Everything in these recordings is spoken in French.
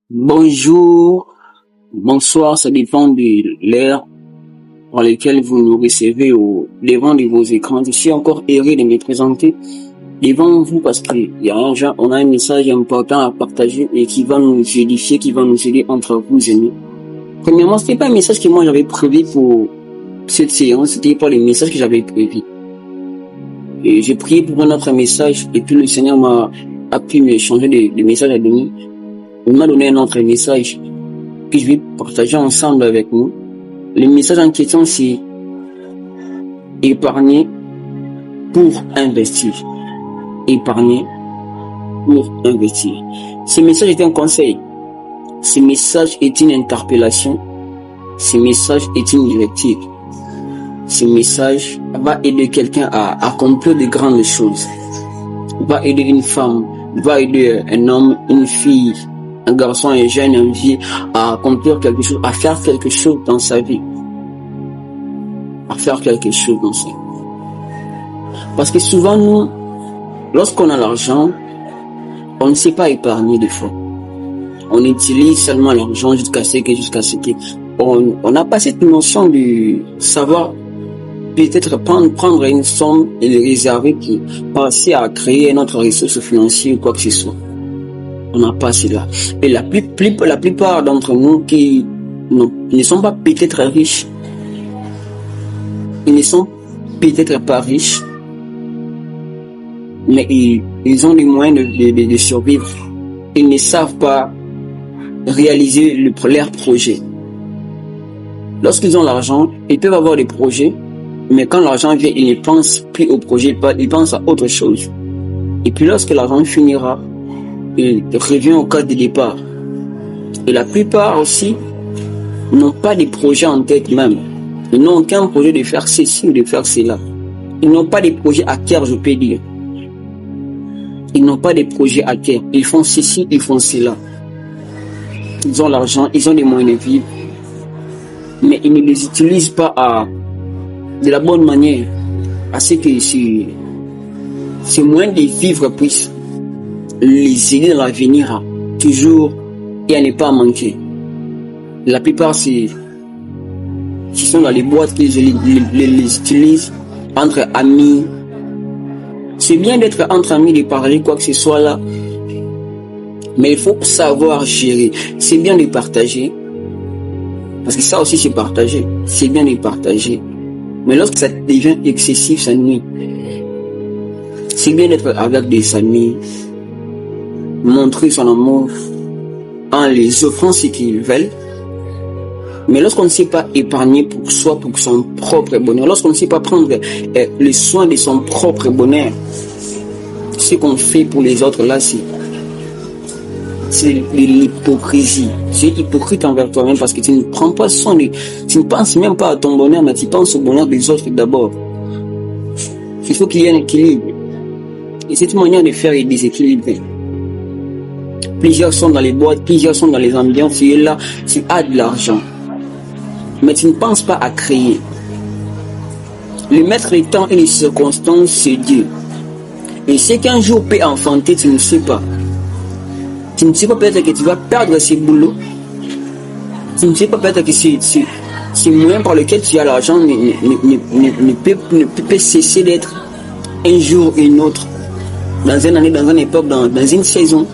Bonjour, bonsoir, ça dépend de l'heure dans laquelle vous nous recevez au devant de vos écrans. Je suis encore heureux de me présenter devant vous parce on a un message important à partager et qui va nous édifier, qui va nous aider entre vous et nous. Premièrement, c'était pas un message que moi j'avais prévu pour cette séance, c'était pas le message que j'avais prévu. Et j'ai prié pour un autre message et puis le Seigneur a pu me changer de message à donner. Il m'a donné un autre message que je vais partager ensemble avec nous. Le message en question, c'est épargner pour investir. Épargner pour investir. Ce message est un conseil. Ce message est une interpellation. Ce message est une directive. Ce message va aider quelqu'un à accomplir de grandes choses. Va aider une femme, va aider un homme, une fille, un garçon, un jeune, une fille à accomplir quelque chose, à faire quelque chose dans sa vie. À faire quelque chose dans sa vie. Parce que souvent, nous, lorsqu'on a l'argent, on ne sait pas épargner des fois. On utilise seulement l'argent jusqu'à ce que on n'a pas cette notion de savoir peut-être prendre une somme et le réserver pour passer à créer notre ressource financière ou quoi que ce soit. On n'a pas cela. Et la plupart d'entre nous qui ne sont pas peut-être riches, ils ne sont peut-être pas riches, mais ils ont les moyens de survivre. Ils ne savent pas réaliser leur projet. Lorsqu'ils ont l'argent, ils peuvent avoir des projets, mais quand l'argent vient, ils ne pensent plus au projet, ils pensent à autre chose. Et puis lorsque l'argent finira, il revient au cadre de départ. Et la plupart aussi n'ont pas de projet en tête même. Ils n'ont aucun projet de faire ceci ou de faire cela. Ils n'ont pas de projet à cœur, je peux dire. Ils n'ont pas de projet à cœur. Ils font ceci, ils font cela. Ils ont l'argent, ils ont les moyens de vivre. Mais ils ne les utilisent pas de la bonne manière. À ce que ces moyens de vivre puissent les aider dans l'avenir toujours et à ne pas manquer. La plupart, ce sont dans les boîtes qu'ils les utilisent entre amis. C'est bien d'être entre amis, de parler quoi que ce soit là, mais il faut savoir gérer. C'est bien de partager, parce que ça aussi c'est partager. C'est bien de partager, mais lorsque ça devient excessif, ça nuit. C'est bien d'être avec des amis, montrer son amour en les offrant ce qu'ils veulent. Mais lorsqu'on ne sait pas épargner pour soi, pour son propre bonheur, lorsqu'on ne sait pas prendre le soin de son propre bonheur, ce qu'on fait pour les autres là, c'est l'hypocrisie. Tu es hypocrite envers toi-même parce que tu ne prends pas soin tu ne penses même pas à ton bonheur, mais tu penses au bonheur des autres d'abord. Il faut qu'il y ait un équilibre. Et cette manière de faire est déséquilibrée. Plusieurs sont dans les boîtes, plusieurs sont dans les ambiances, tu es là, tu as de l'argent. Mais tu ne penses pas à créer. Le maître des temps et des circonstances, c'est Dieu. Et ce qu'un jour peut enfanter, tu ne sais pas. Tu ne sais pas peut-être que tu vas perdre ce boulot. Tu ne sais pas peut-être que ce moyen par lequel tu as l'argent ne peut cesser d'être un jour ou une autre. Dans une année, dans une époque, dans une saison.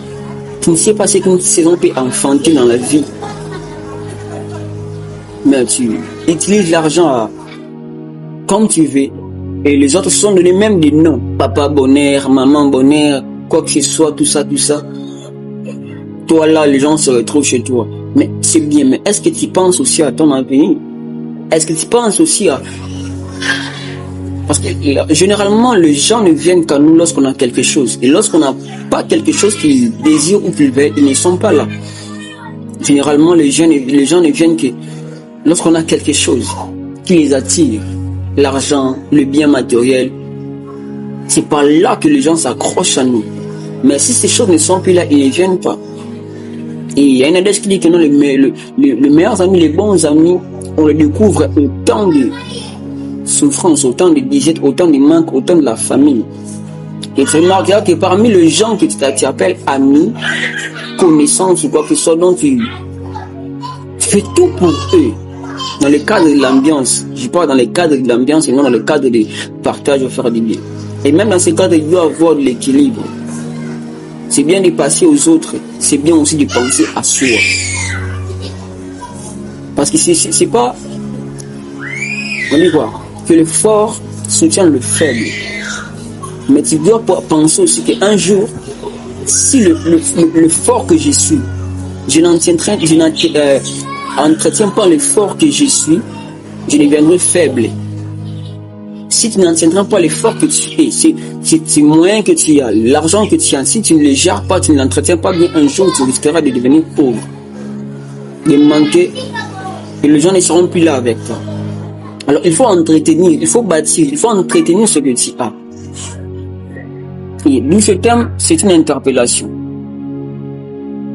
Tu ne sais pas ce qu'une saison peut enfanter dans la vie. Mais tu utilises l'argent comme tu veux. Et les autres sont donnés même des noms. Papa bonheur, maman bonheur, quoi que ce soit, tout ça. Toi là, les gens se retrouvent chez toi. Mais c'est bien, mais est-ce que tu penses aussi à ton avenir? Est-ce que tu penses aussi à... Parce que généralement, les gens ne viennent qu'à nous lorsqu'on a quelque chose. Et lorsqu'on n'a pas quelque chose qu'ils désirent ou qu'ils veulent, ils ne sont pas là. Généralement, les gens ne viennent que lorsqu'on a quelque chose qui les attire. L'argent, le bien matériel. C'est par là que les gens s'accrochent à nous. Mais si ces choses ne sont plus là, ils ne viennent pas. Et il y a un adage qui dit que non, les meilleurs amis, les bons amis, on les découvre au temps de souffrance, autant de disette, autant de manque, autant de la famille. Et tu remarqueras que parmi les gens que tu appelles amis, connaissance ou quoi que ce soit, dont tu fais tout pour eux. Dans le cadre de l'ambiance, je parle dans le cadre de l'ambiance et non dans le cadre de partage au faire du bien. Et même dans ce cadre, il doit y avoir de l'équilibre. C'est bien de passer aux autres, c'est bien aussi de penser à soi. Parce que c'est pas, on dit quoi, que le fort soutient le faible. Mais tu dois penser aussi qu'un jour, si le fort que je suis, je n'entretiens pas le fort que je suis, je deviendrai faible. Si tu n'entraîneras pas l'effort que tu es, c'est moyen que tu as, l'argent que tu as, si tu ne le gères pas, tu ne l'entretiens pas bien, un jour tu risqueras de devenir pauvre, de manquer, et les gens ne seront plus là avec toi. Alors il faut entretenir, il faut bâtir, il faut entretenir ce que tu as. Et d'où ce terme, c'est une interpellation.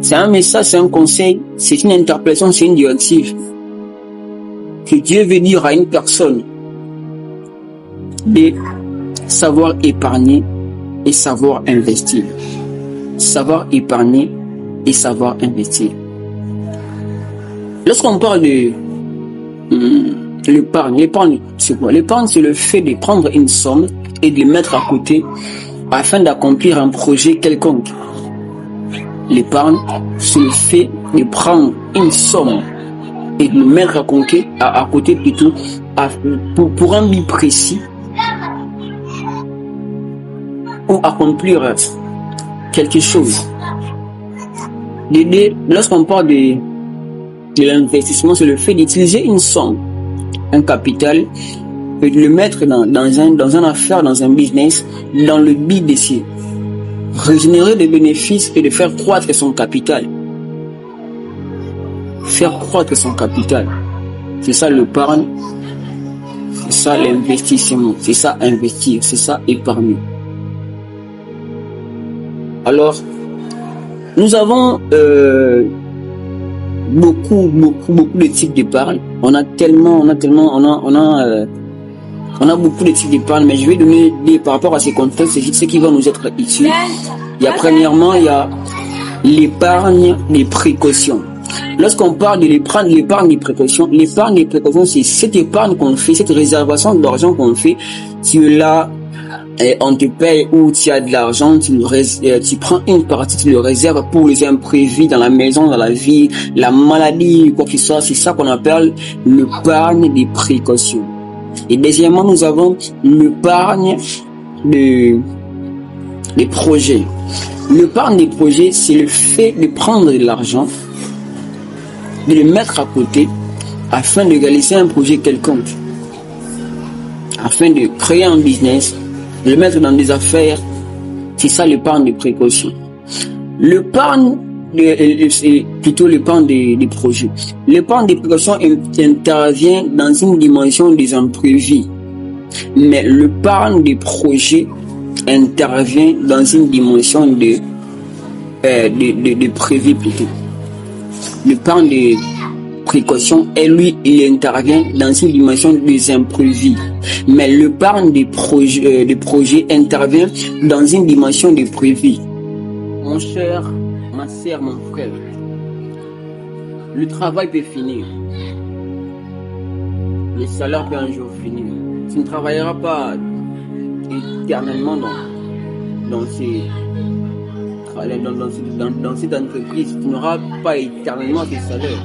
C'est un message, c'est un conseil, c'est une interpellation, c'est une directive que Dieu veut dire à une personne de savoir épargner et savoir investir. Savoir épargner et savoir investir. Lorsqu'on parle de l'épargne, c'est quoi? L'épargne, c'est le fait de prendre une somme et de le mettre à côté afin d'accomplir un projet quelconque. L'épargne, c'est le fait de prendre une somme et de le mettre à côté plutôt pour un but précis ou accomplir quelque chose. Lorsqu'on parle de l'investissement, c'est le fait d'utiliser une somme, un capital, et de le mettre dans un affaire, dans un business, dans le but de régénérer des bénéfices et de faire croître son capital. Faire croître son capital. C'est ça l'épargne, c'est ça l'investissement, c'est ça investir, c'est ça épargner. Alors, nous avons beaucoup de types d'épargne. On a beaucoup de types d'épargne, mais je vais donner par rapport à ces contextes, c'est ce qui va nous être utile. Premièrement, il y a l'épargne des précautions. Lorsqu'on parle de l'épargne des précautions, c'est cette épargne qu'on fait, cette réservation d'argent qu'on fait. Tu es là, on te paye ou tu as de l'argent, tu prends une partie, tu le réserves pour les imprévus dans la maison, dans la vie, la maladie, quoi que ce soit. C'est ça qu'on appelle l'épargne des précautions. Et deuxièmement, nous avons l'épargne des projets. L'épargne des projets, c'est le fait de prendre de l'argent, de le mettre à côté afin de réaliser un projet quelconque, afin de créer un business, de le mettre dans des affaires. C'est ça l'épargne de précaution. L'épargne, c'est plutôt l'épargne des projets. L'épargne des précautions intervient dans une dimension des imprévus, mais l'épargne des projets intervient dans une dimension de prévu plutôt. L'épargne des précautions, lui, il intervient dans une dimension des imprévus. Mais l'épargne des projets intervient dans une dimension des prévus. Mon cher, ma sœur, mon frère, le travail peut finir. Le salaire peut un jour finir. Tu ne travailleras pas éternellement dans cette entreprise. Tu n'auras pas éternellement ce salaire.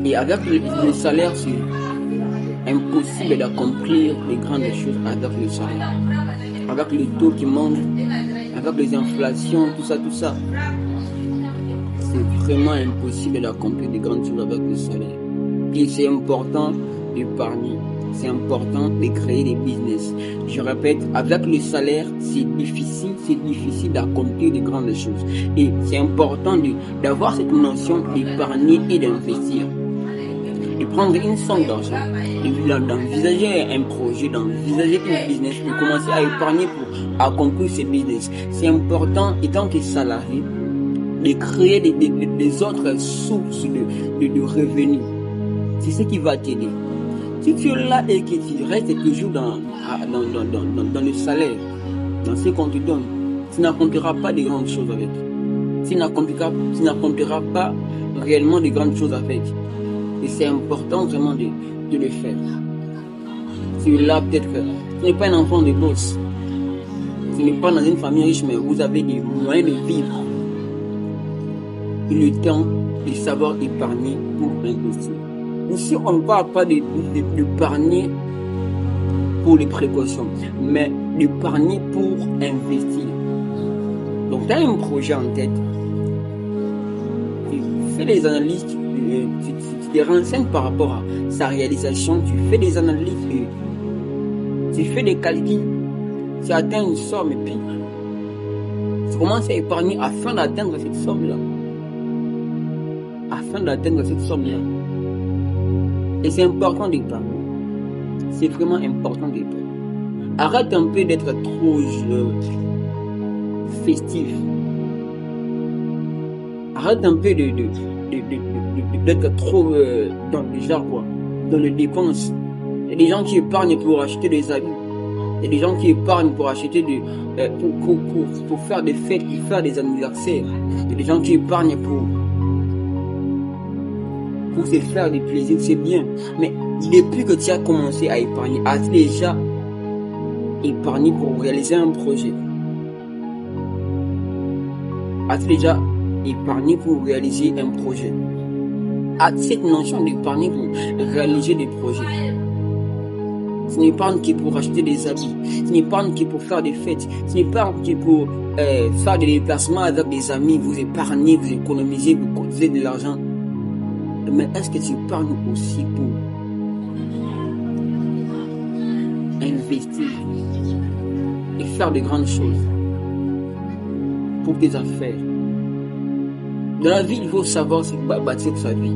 Et avec le salaire, c'est impossible d'accomplir les grandes choses avec le salaire. Avec le taux qui monte, avec les inflations, tout ça. C'est vraiment impossible d'accomplir des grandes choses avec le salaire. Et c'est important d'épargner. C'est important de créer des business. Je répète, avec le salaire, c'est difficile d'accomplir de grandes choses. Et c'est important d'avoir cette notion d'épargner et d'investir. De prendre une somme d'argent, d'envisager un projet, d'envisager un business, de commencer à épargner pour accomplir ce business. C'est important, étant que salarié, de créer des autres sources de revenus. C'est ce qui va t'aider. Si tu es là et que tu restes toujours dans le salaire, dans ce qu'on te donne, tu n'accompliras pas de grandes choses avec. tu n'accompliras pas réellement de grandes choses avec. Et c'est important vraiment de le faire. Tu es là, peut-être que tu n'es pas un enfant de boss. Tu n'es pas dans une famille riche, mais vous avez des moyens de vivre. Il est temps de savoir épargner pour investir. Ici, on ne parle pas d'épargner pour les précautions, mais d'épargner pour investir. Donc, tu as un projet en tête. Tu fais des analyses, tu te renseignes par rapport à sa réalisation, tu fais des analyses, tu fais des calculs, tu atteins une somme et puis tu commences à épargner afin d'atteindre cette somme-là. Et c'est important d'épargner. C'est vraiment important d'épargner. Arrête un peu d'être trop festif. Arrête un peu d'être trop dans le genre quoi, dans les dépenses. Il y a des gens qui épargnent pour acheter des habits. Il y a des gens qui épargnent pour acheter pour faire des fêtes, pour faire des anniversaires. Il y a des gens qui épargnent pour se faire des plaisirs, c'est bien. Mais depuis que tu as commencé à épargner, as-tu déjà épargné pour réaliser un projet? As-tu déjà épargné pour réaliser un projet? As-tu cette notion d'épargner pour réaliser des projets? Ce n'est pas qui pour acheter des habits, ce n'est pas qui pour faire des fêtes, ce n'est pas qui pour faire des déplacements avec des amis, vous épargnez, vous économisez, vous cotisez de l'argent. Mais est-ce que tu épargnes aussi pour investir et faire de grandes choses pour tes affaires? Dans la vie, il faut savoir bâtir sa vie.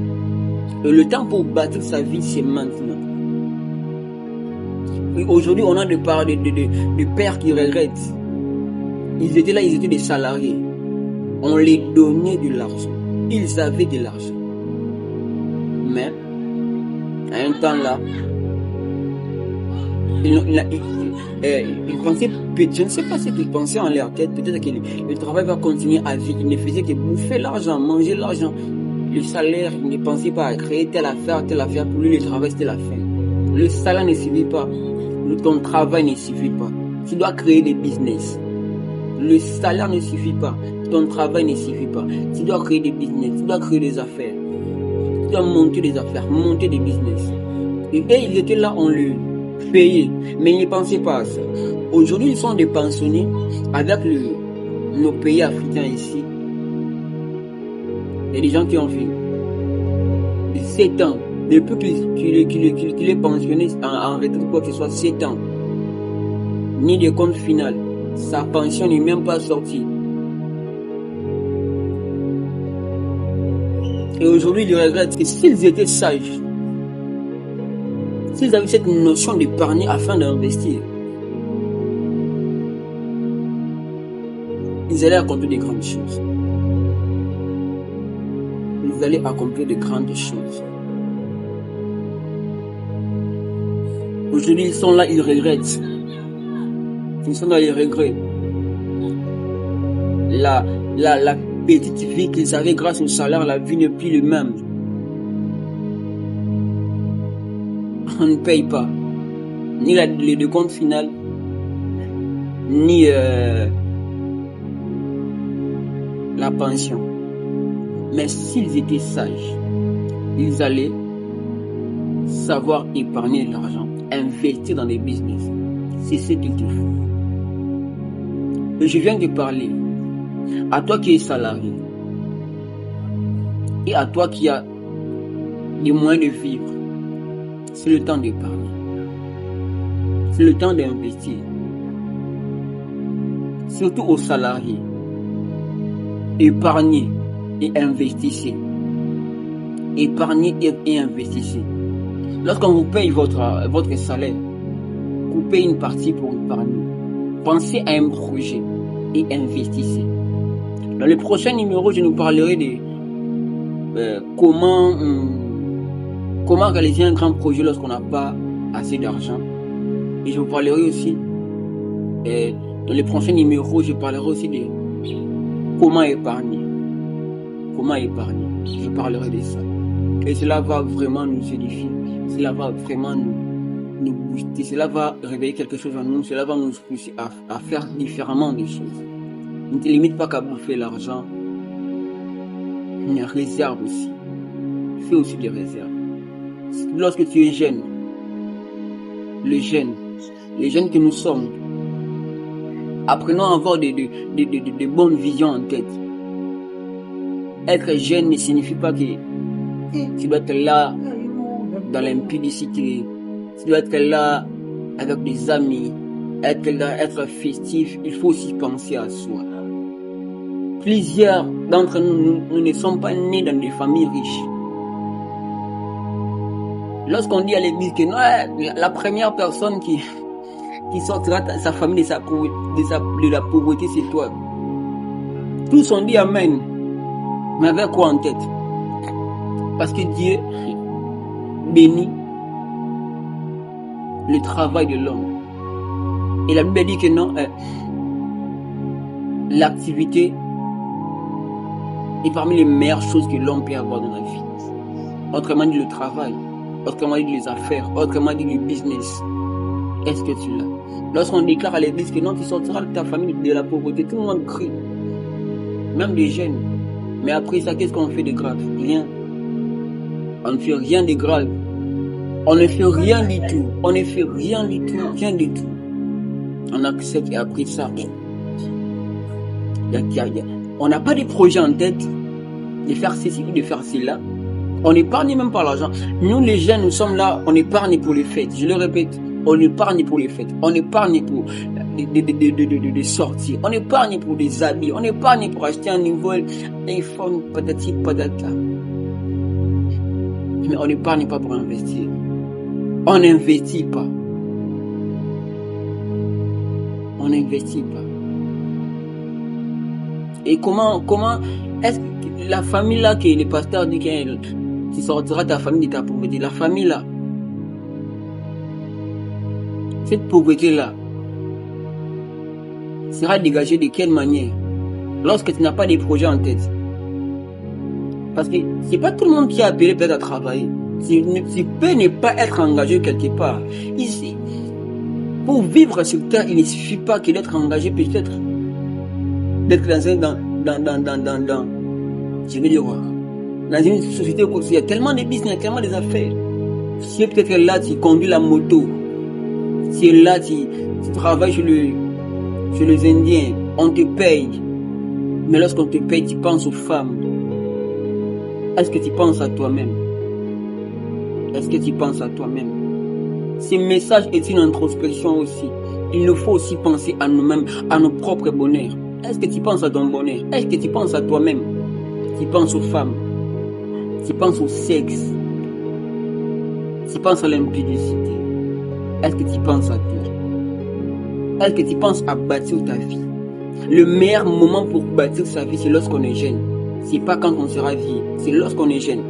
Et le temps pour bâtir sa vie, c'est maintenant. Et aujourd'hui, on a de pères qui regrettent. Ils étaient là, ils étaient des salariés. On les donnait de l'argent. Ils avaient de l'argent. Mais, à un temps là, il pensait, je ne sais pas ce qu'il pensait en leur tête, peut-être que le travail va continuer à vivre. Il ne faisait que bouffer l'argent, manger l'argent. Le salaire, il ne pensait pas à créer telle affaire, pour lui le travail c'était la fin. Le salaire ne suffit pas, ton travail ne suffit pas. Tu dois créer des business. Le salaire ne suffit pas, ton travail ne suffit pas. Tu dois créer des business, tu dois créer des affaires. Tu dois monter des affaires, monter des business. Et ils étaient là, on le payait, mais ils ne pensaient pas à ça. Aujourd'hui, ils sont des pensionnés avec nos pays africains ici. Il y a des gens qui ont fait 7 ans, depuis qu'il est pensionné en retraite, quoi que ce soit, 7 ans. Ni de compte final. Sa pension n'est même pas sortie. Et aujourd'hui, ils regrettent que s'ils étaient sages, s'ils avaient cette notion d'épargner afin d'investir, ils allaient accomplir de grandes choses. Ils allaient accomplir de grandes choses. Aujourd'hui, ils sont là, ils regrettent. Ils sont là, ils regrettent. La petite vie qu'ils avaient grâce au salaire, la vie n'est plus le même. On ne paye pas ni le compte final, ni la pension. Mais s'ils étaient sages, ils allaient savoir épargner l'argent, investir dans des business. C'est ce qu'il te faut. Et je viens de parler à toi qui es salarié et à toi qui as les moyens de vivre. C'est le temps d'épargner. C'est le temps d'investir. Surtout aux salariés. Épargnez et investissez. Épargnez et investissez. Lorsqu'on vous paye votre salaire, vous payez une partie pour épargner. Pensez à un projet et investissez. Dans le prochain numéro, je nous parlerai de comment réaliser un grand projet lorsqu'on n'a pas assez d'argent. Et je vous parlerai aussi, dans les prochains numéros, je parlerai aussi de comment épargner. comment épargner. Je parlerai de ça. Et cela va vraiment nous édifier. Cela va vraiment nous booster. Cela va réveiller quelque chose en nous. Cela va nous pousser à faire différemment des choses. Ne te limite pas qu'à bouffer l'argent. Mais réserve aussi. Fais aussi des réserves. Lorsque tu es jeune, les jeunes que nous sommes, apprenons à avoir de bonnes visions en tête. Être jeune ne signifie pas que tu dois être là dans l'impudicité, tu dois être là avec des amis, être festif. Il faut aussi penser à soi. Plusieurs d'entre nous ne sommes pas nés dans des familles riches. Lorsqu'on dit à l'église que non, la première personne qui sortira de sa famille de la pauvreté, c'est toi. Tous ont dit amen. Mais avec quoi en tête? Parce que Dieu bénit le travail de l'homme. Et la Bible dit que non, l'activité est parmi les meilleures choses que l'homme peut avoir dans la vie. Autrement dit, le travail. Autrement dit, les affaires. Autrement dit, le business. Est-ce que tu l'as? Lorsqu'on déclare à l'église que non, tu sortiras de ta famille de la pauvreté, tout le monde crie. Même les jeunes. Mais après ça, qu'est-ce qu'on fait de grave? Rien. On ne fait rien de grave. On ne fait rien du tout. On ne fait rien du tout. Rien du tout. On accepte et après ça. On n'a pas de projet en tête de faire ceci ou de faire cela. On n'épargne même pas l'argent. Nous, les jeunes, nous sommes là, on épargne pour les fêtes. Je le répète, on épargne pour les fêtes. On épargne pour des sorties. On épargne pour des habits. On épargne pour acheter un nouvel iPhone, patati patata. Mais on n'épargne pas pour investir. On n'investit pas. On n'investit pas. Et comment est-ce que la famille là que le pasteur dit qu'elle tu sortiras ta famille de ta pauvreté, la famille là, cette pauvreté là sera dégagée de quelle manière? Lorsque tu n'as pas de projet en tête. Parce que c'est pas tout le monde qui est appelé peut-être à travailler. Tu peux ne pas être engagé quelque part. Ici, pour vivre sur terre, il ne suffit pas que d'être engagé, peut-être d'être dans je vais dire, dans une société où il y a tellement de business, tellement des affaires. Si peut-être là, tu conduis la moto, si là, tu travailles chez les Indiens, on te paye. Mais lorsqu'on te paye, tu penses aux femmes. Est-ce que tu penses à toi-même? Est-ce que tu penses à toi-même? Ce message est une introspection aussi. Il nous faut aussi penser à nous-mêmes, à nos propres bonheurs. Est-ce que tu penses à ton bonheur? Est-ce que tu penses à toi-même? Tu penses aux femmes? Tu penses au sexe? Tu penses à l'impudicité? Est-ce que tu penses à toi? Est-ce que tu penses à bâtir ta vie? Le meilleur moment pour bâtir sa vie, c'est lorsqu'on est jeune. C'est pas quand on sera vieux, c'est lorsqu'on est jeune.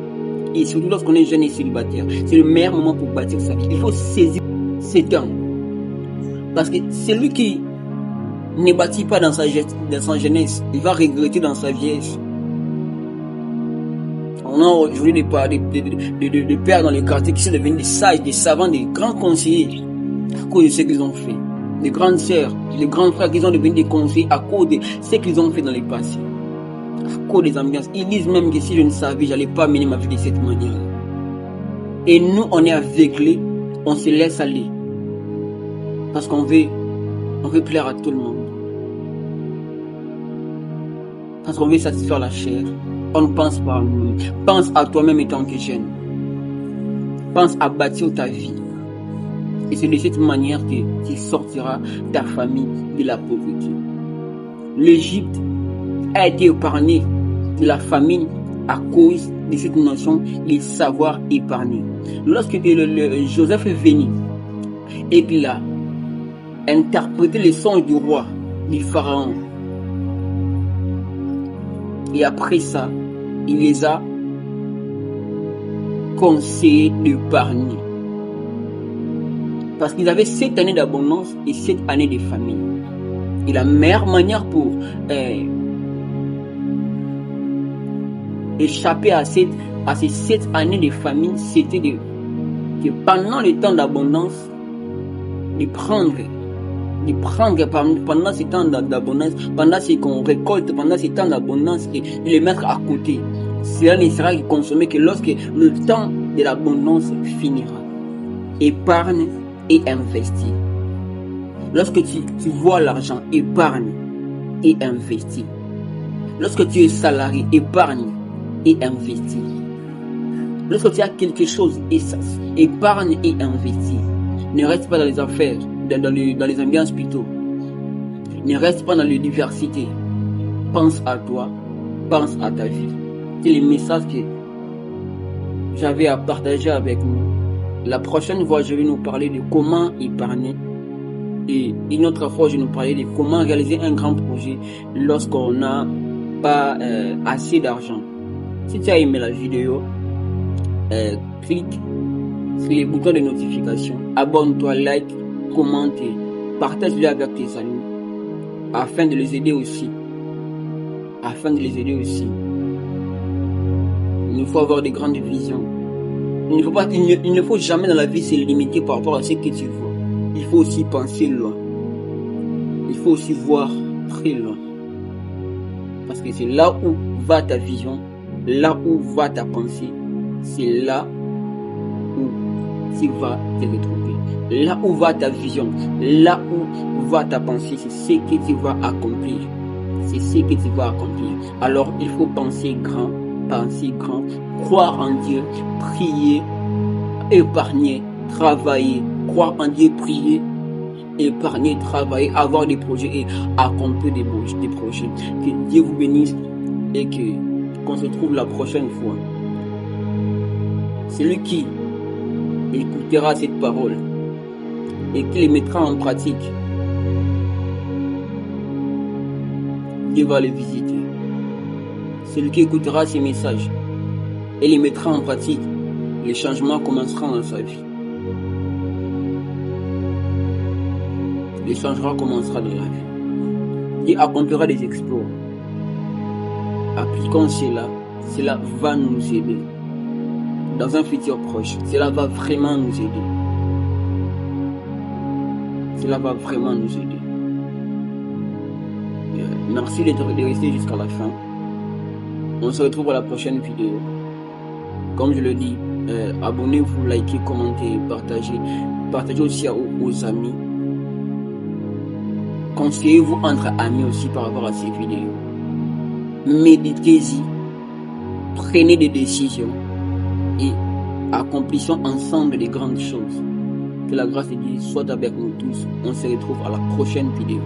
Et surtout lorsqu'on est jeune et célibataire. C'est le meilleur moment pour bâtir sa vie. Il faut saisir ces temps. Parce que celui qui ne bâtit pas dans sa jeunesse, il va regretter dans sa vieillesse. On a aujourd'hui des pères dans les quartiers qui sont devenus des sages, des savants, des grands conseillers à cause de ce qu'ils ont fait. Des grandes sœurs, des grands frères qui sont devenus des conseillers à cause de ce qu'ils ont fait dans les passés. À cause des ambiances. Ils disent même que si je ne savais, j'allais pas mener ma vie de cette manière. Et nous, on est aveuglés, on se laisse aller. Parce qu'on veut plaire à tout le monde. Parce qu'on veut satisfaire la chair. On ne pense pas à nous. Pense à toi-même étant que jeune. Pense à bâtir ta vie. Et c'est de cette manière que tu sortiras ta famille de la pauvreté. L'Égypte a été épargnée de la famine à cause de cette notion de savoir épargner. Lorsque Joseph est venu et qu'il a interprété les songes du roi, du pharaon, et après ça, il les a conseillés d'épargner. Parce qu'ils avaient 7 années d'abondance et 7 années de famine. Et la meilleure manière pour échapper à ces 7 années de famine, c'était que pendant les temps d'abondance, de prendre pendant ces temps d'abondance, pendant ce qu'on récolte, pendant ces temps d'abondance, et de les mettre à côté. Cela ne sera consommé que lorsque le temps de l'abondance finira. Épargne et investis. Lorsque tu vois l'argent, épargne et investis. Lorsque tu es salarié, épargne et investis. Lorsque tu as quelque chose, épargne et investis. Ne reste pas dans les affaires, dans les ambiances plutôt. Ne reste pas dans l'université. Pense à toi, pense à ta vie. C'est les messages que j'avais à partager avec nous. La prochaine fois, je vais nous parler de comment épargner. Et une autre fois, je vais nous parler de comment réaliser un grand projet lorsqu'on n'a pas assez d'argent. Si tu as aimé la vidéo, clique sur les boutons de notification, abonne-toi, like, commente, partage-le avec tes amis afin de les aider aussi. Il faut avoir des grandes visions. Il ne faut jamais dans la vie se limiter par rapport à ce que tu vois. Il faut aussi penser loin. Il faut aussi voir très loin. Parce que c'est là où va ta vision, là où va ta pensée, c'est là où tu vas te retrouver. Là où va ta vision, là où va ta pensée, c'est ce que tu vas accomplir. C'est ce que tu vas accomplir. Alors il faut penser grand, croire en Dieu, prier, épargner, travailler, croire en Dieu, prier, épargner, travailler, avoir des projets et accomplir des projets. Que Dieu vous bénisse et qu'on se trouve la prochaine fois. Celui qui écoutera cette parole et qui les mettra en pratique, Dieu va les visiter. Celui qui écoutera ces messages et les mettra en pratique, les changements commenceront dans sa vie. Les changements commenceront dans la vie. Dieu accomplira des exploits. Appliquons cela va nous aider. Dans un futur proche, cela va vraiment nous aider. Cela va vraiment nous aider. Merci d'être resté jusqu'à la fin. On se retrouve à la prochaine vidéo. Comme je le dis, abonnez-vous, likez, commentez, partagez. Partagez aussi aux amis. Conseillez-vous entre amis aussi par rapport à ces vidéos. Méditez-y. Prenez des décisions. Et accomplissons ensemble des grandes choses. Que la grâce de Dieu soit avec nous tous. On se retrouve à la prochaine vidéo.